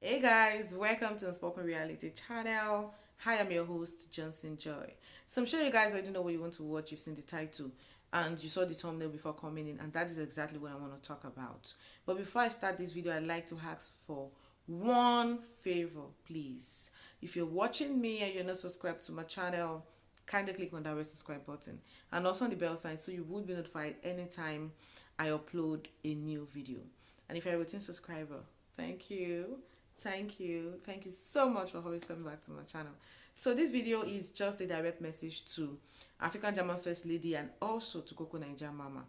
Hey guys, welcome to Unspoken Reality channel. Hi, I'm your host, Johnson Joy. So I'm sure you guys already know what you want to watch. You've seen the title and you saw the thumbnail before coming in, and that is exactly what I want to talk about. But before I start this video, I'd like to ask for one favor, please. If you're watching me and you're not subscribed to my channel, kindly click on that red subscribe button and also on the bell sign so you would be notified anytime I upload a new video. And if you're a routine subscriber, thank you. Thank you so much for always coming back to my channel. So this video is just a direct message to African German First Lady and also to Koko Naija Mama.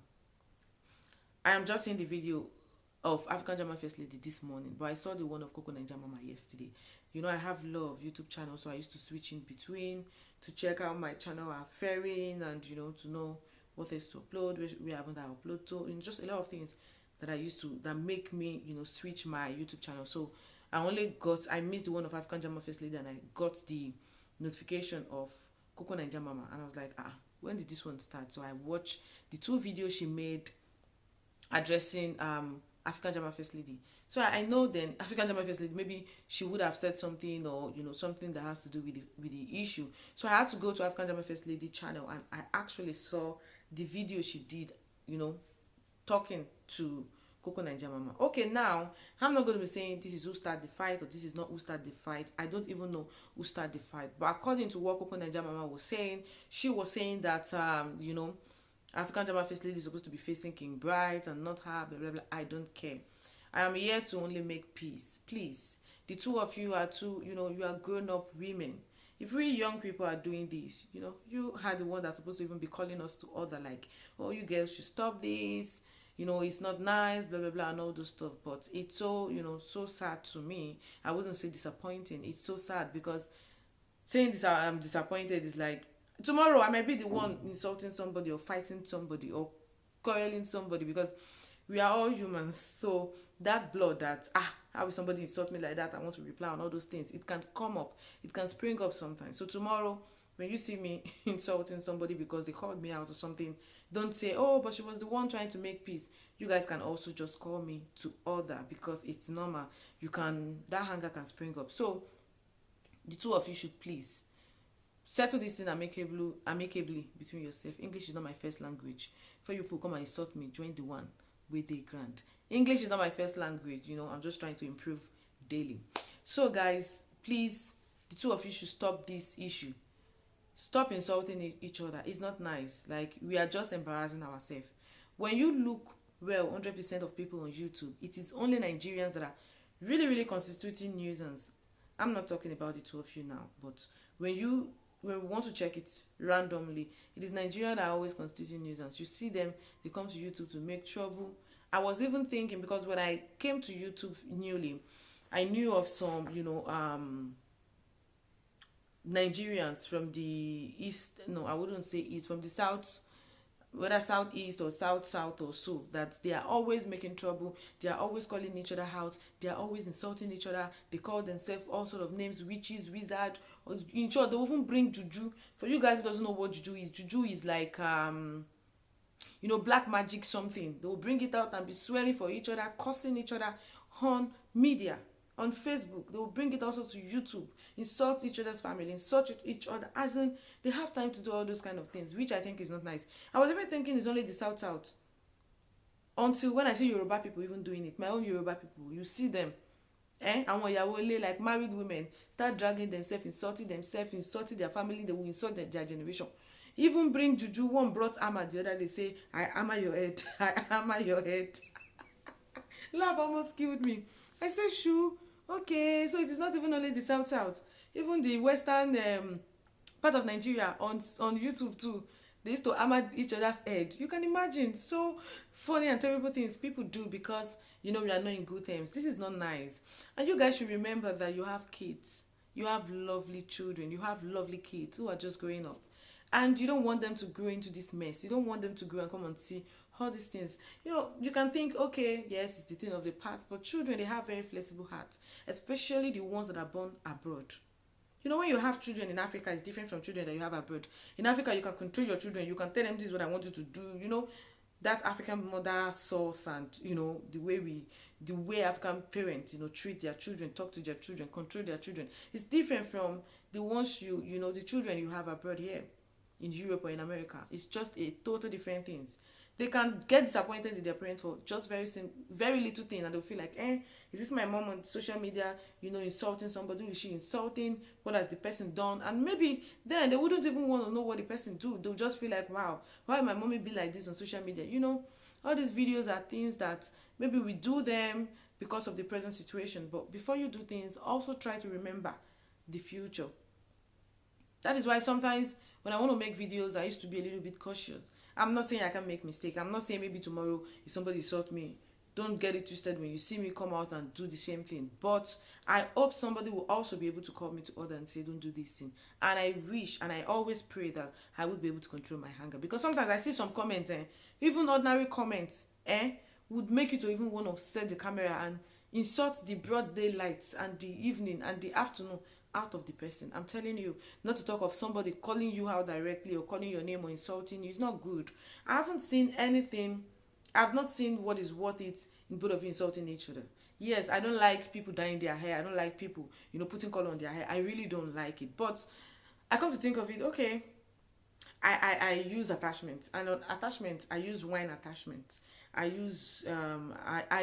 I am just seeing the video of African German First Lady this morning, but I saw the one of Koko Naija Mama yesterday. You know, I have a lot of YouTube channels, so I used to switch in between to check how my channel are faring and, you know, to know what is to upload, where haven't I upload to, and just a lot of things that I used to, that make me, you know, switch my YouTube channel. So I missed the one of African German First Lady and I got the notification of Koko Naija Mama and I was like, when did this one start? So I watched the two videos she made addressing African German First Lady. So I know then African German First Lady, maybe she would have said something, or you know, something that has to do with the issue. So I had to go to African German First Lady channel and I actually saw the video she did, you know, talking to Koko Naija Mama. Okay, now I'm not going to be saying this is who started the fight or this is not who started the fight. I don't even know who started the fight. But according to what Koko Naija Mama was saying, she was saying that you know, African German First Lady is supposed to be facing King Bright and not her, blah blah blah. I don't care. I am here to only make peace. Please. The two of you are two, you know, you are grown up women. If we young people are doing this, you know, you are the one that's supposed to even be calling us to order, like, oh, you girls should stop this, you know, it's not nice, blah blah blah, and all those stuff. But it's so, you know, so sad to me. I wouldn't say disappointing. It's so sad because saying this I'm disappointed is like tomorrow I might be the one insulting somebody or fighting somebody or quarreling somebody, because we are all humans. So that blood that how will somebody insult me like that, I want to reply on all those things, it can come up, it can spring up sometimes. So tomorrow when you see me insulting somebody because they called me out or something, don't say, oh, but she was the one trying to make peace. You guys can also just call me to order, because it's normal. You can, that anger can spring up. So the two of you should please settle this thing amicably between yourself. English is not my first language. For you people come and insult me, join the one with the grand. English is not my first language, you know, I'm just trying to improve daily. So guys, please, the two of you should stop this issue. Stop insulting each other. It's not nice. Like, we are just embarrassing ourselves. When you look well, 100% of people on YouTube, it is only Nigerians that are really constituting nuisance. I'm not talking about the two of you now, but when we want to check it randomly, it is Nigeria that are always constituting nuisance. You see them, they come to YouTube to make trouble. I was even thinking, because when I came to YouTube newly, I knew of some, you know, Nigerians from the east, no, I wouldn't say east, from the south, whether southeast or south or so, that they are always making trouble, they are always calling each other out, they are always insulting each other, they call themselves all sort of names, witches, wizard, or in short, they even bring juju. For you guys who doesn't know what juju is like, you know, black magic something. They will bring it out and be swearing for each other, cursing each other on media, on Facebook. They will bring it also to YouTube, insult each other's family, insult each other, as in they have time to do all those kind of things, which I think is not nice. I was even thinking it's only the south, until when I see Yoruba people even doing it. My own Yoruba people, you see them, àwọn ìyàwó ilé, like married women, start dragging themselves, insulting their family. They will insult their generation. Even bring juju. One brought hammer the other day, say, I hammer your head. I hammer your head. Laugh almost killed me. I said, shoo, okay, so it is not even only the south, even the western part of Nigeria, on YouTube too, they used to hammer each other's head. You can imagine. So funny and terrible things people do because, you know, we are not in good terms. This is not nice. And you guys should remember that you have kids, you have lovely children, you have lovely kids who are just growing up, and you don't want them to grow into this mess. You don't want them to grow and come and see all these things. You know, you can think, okay, yes, it's the thing of the past, but children, they have very flexible hearts, especially the ones that are born abroad. You know, when you have children in Africa, it's different from children that you have abroad. In Africa, you can control your children. You can tell them, this is what I want you to do. You know, that African mother source, and the way African parents, treat their children, talk to their children, control their children, is different from the ones the children you have abroad here in Europe or in America. It's just a total different things. They can get disappointed in their parents for just very little thing, and they'll feel like, is this my mom on social media, insulting somebody? Who is she insulting? What has the person done? And maybe then they wouldn't even want to know what the person do. They'll just feel like, wow, why my mommy be like this on social media? All these videos are things that maybe we do them because of the present situation. But before you do things, also try to remember the future. That is why sometimes when I want to make videos, I used to be a little bit cautious. I'm not saying I can make mistake. I'm not saying maybe tomorrow if somebody insult me, don't get it twisted when you see me come out and do the same thing. But I hope somebody will also be able to call me to order and say, don't do this thing. And I wish and I always pray that I would be able to control my anger. Because sometimes I see some comments, even ordinary comments, would make you to even want to set the camera and insult the broad daylight and the evening and the afternoon out of the person. I'm telling you, not to talk of somebody calling you out directly or calling your name or insulting you. It's not good. I haven't seen anything. I've not seen what is worth it in both of you insulting each other. Yes, I don't like people dyeing their hair. I don't like people, putting color on their hair. I really don't like it. But I come to think of it, okay, I use attachment. And on attachment, I use wine attachment. I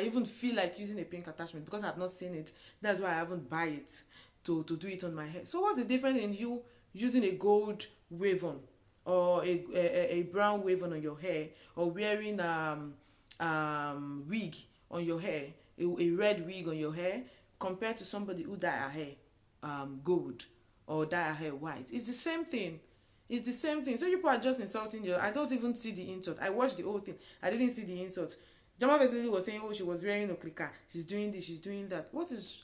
even feel like using a pink attachment because I've not seen it. That's why I haven't buy it to do it on my hair. So what's the difference in you using a gold wave-on or a brown wave-on on your hair, or wearing wig on your hair, a red wig on your hair, compared to somebody who dye her hair gold or dye her hair white? It's the same thing. It's the same thing. So you people are just insulting you. I don't even see the insult. I watched the whole thing. I didn't see the insult. Jama basically was saying, oh, she was wearing okrika. She's doing this, she's doing that.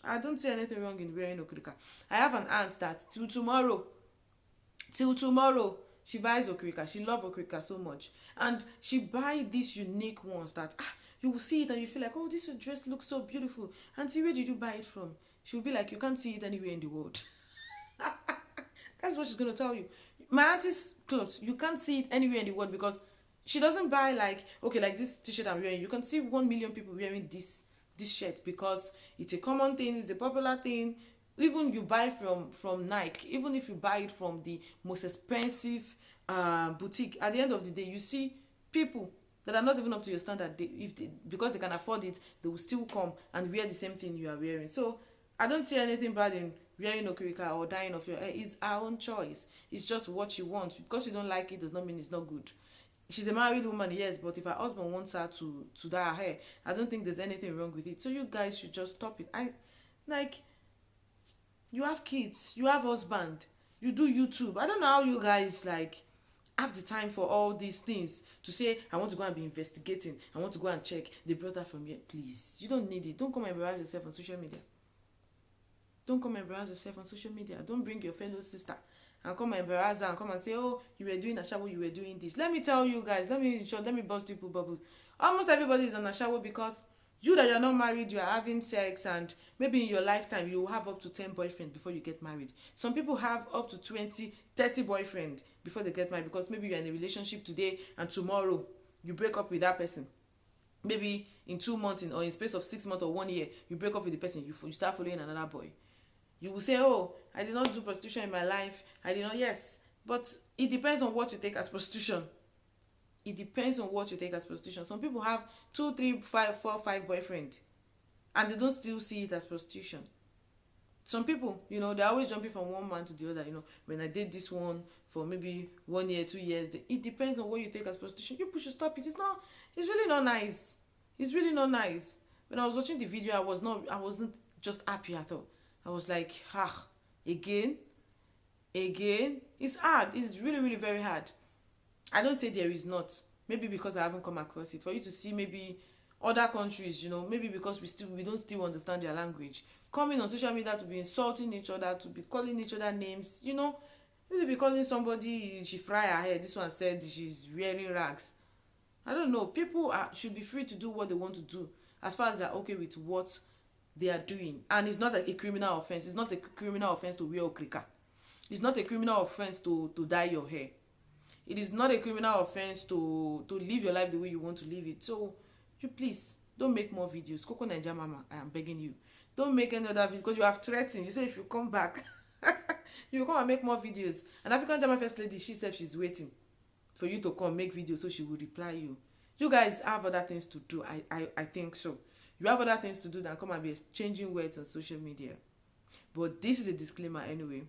I don't see anything wrong in wearing okrika. I have an aunt that till tomorrow, she buys okrika. She loves okrika so much. And she buy these unique ones that, you will see it and you feel like, oh, this dress looks so beautiful. Auntie, where did you buy it from? She'll be like, you can't see it anywhere in the world. That's what she's going to tell you. My auntie's clothes, you can't see it anywhere in the world because she doesn't buy like this t-shirt I'm wearing. You can see 1 million people wearing this shirt because it's a common thing, it's a popular thing. Even you buy from Nike, even if you buy it from the most expensive boutique, at the end of the day, you see people that are not even up to your standard. Because they can afford it, they will still come and wear the same thing you are wearing. So I don't see anything bad in wearing okrika or dyeing of your hair. It's our own choice. It's just what you want. Because you don't like it does not mean it's not good. She's a married woman, yes, but if her husband wants her to dye her hair, I don't think there's anything wrong with it. So you guys should just stop it. You have kids, you have husband, you do YouTube. I don't know how you guys have the time for all these things to say, I want to go and be investigating, I want to go and check they brought her from here. Please, you don't need it. Don't come and embarrass yourself on social media. Don't come and embarrass yourself on social media. Don't bring your fellow sister and come and embarrass her and come and say, oh, you were doing Ashawo, you were doing this. Let me tell you guys, let me burst people bubble. Almost everybody is on Ashawo because you that you're not married, you are having sex, and maybe in your lifetime you will have up to 10 boyfriends before you get married. Some people have up to 20, 30 boyfriends before they get married because maybe you're in a relationship today and tomorrow you break up with that person. Maybe in 2 months or in space of 6 months or 1 year, you break up with the person, you start following another boy. You will say, oh, I did not do prostitution in my life. I did not, yes. But it depends on what you take as prostitution. It depends on what you take as prostitution. Some people have 2, 3, 5, 4, 5 boyfriends. And they don't still see it as prostitution. Some people, they're always jumping from one man to the other. When I did this one for maybe 1 year, 2 years. It depends on what you take as prostitution. You should stop it. It's really not nice. It's really not nice. When I was watching the video, I wasn't just happy at all. I was like, again. It's hard. It's really, really very hard. I don't say there is not. Maybe because I haven't come across it. For you to see maybe other countries, maybe because we don't still understand their language. Coming on social media to be insulting each other, to be calling each other names, maybe be calling somebody, she fry her hair. This one said she's wearing rags. I don't know. People should be free to do what they want to do as far as they're okay with what they are doing. And it's not a criminal offense. It's not a criminal offense to wear okrika. It's not a criminal offense to dye your hair. It is not a criminal offense to live your life the way you want to live it. So you please don't make more videos. Koko Naija Mama, I am begging you. Don't make any other video because you have threatened. You say if you come back, you will come and make more videos. And African German First Lady, she said she's waiting for you to come make videos so she will reply you. You guys have other things to do. I think so. You have other things to do than come and be exchanging words on social media. But this is a disclaimer anyway,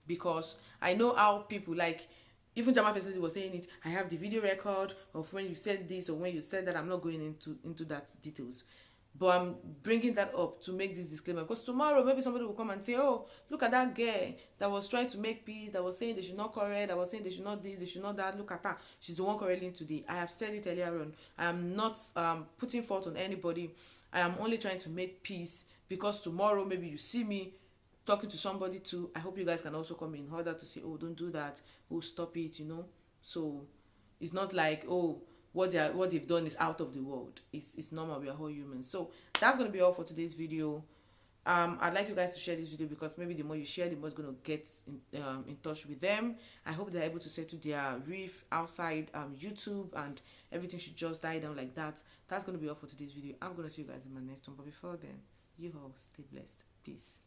because I know how people like, even Jama Facility was saying it, I have the video record of when you said this or when you said that. I'm not going into that details, but I'm bringing that up to make this disclaimer, because tomorrow maybe somebody will come and say, oh, look at that girl that was trying to make peace, that was saying they should not correct, that was saying they should not this, they should not that, look at her, she's the one correcting today. I have said it earlier on. I am not putting fault on anybody. I am only trying to make peace, because tomorrow maybe you see me talking to somebody too. I hope you guys can also come in order to say, oh, don't do that, oh, stop it, you know. So it's not like, oh, what they've done is out of the world. It's normal. We are all humans. So that's going to be all for today's video. I'd like you guys to share this video, because maybe the more you share, the more it's going to get in touch with them. I hope they're able to settle their reef outside YouTube, and everything should just die down like that. That's going to be all for today's video. I'm going to see you guys in my next one, but before then, you all stay blessed. Peace.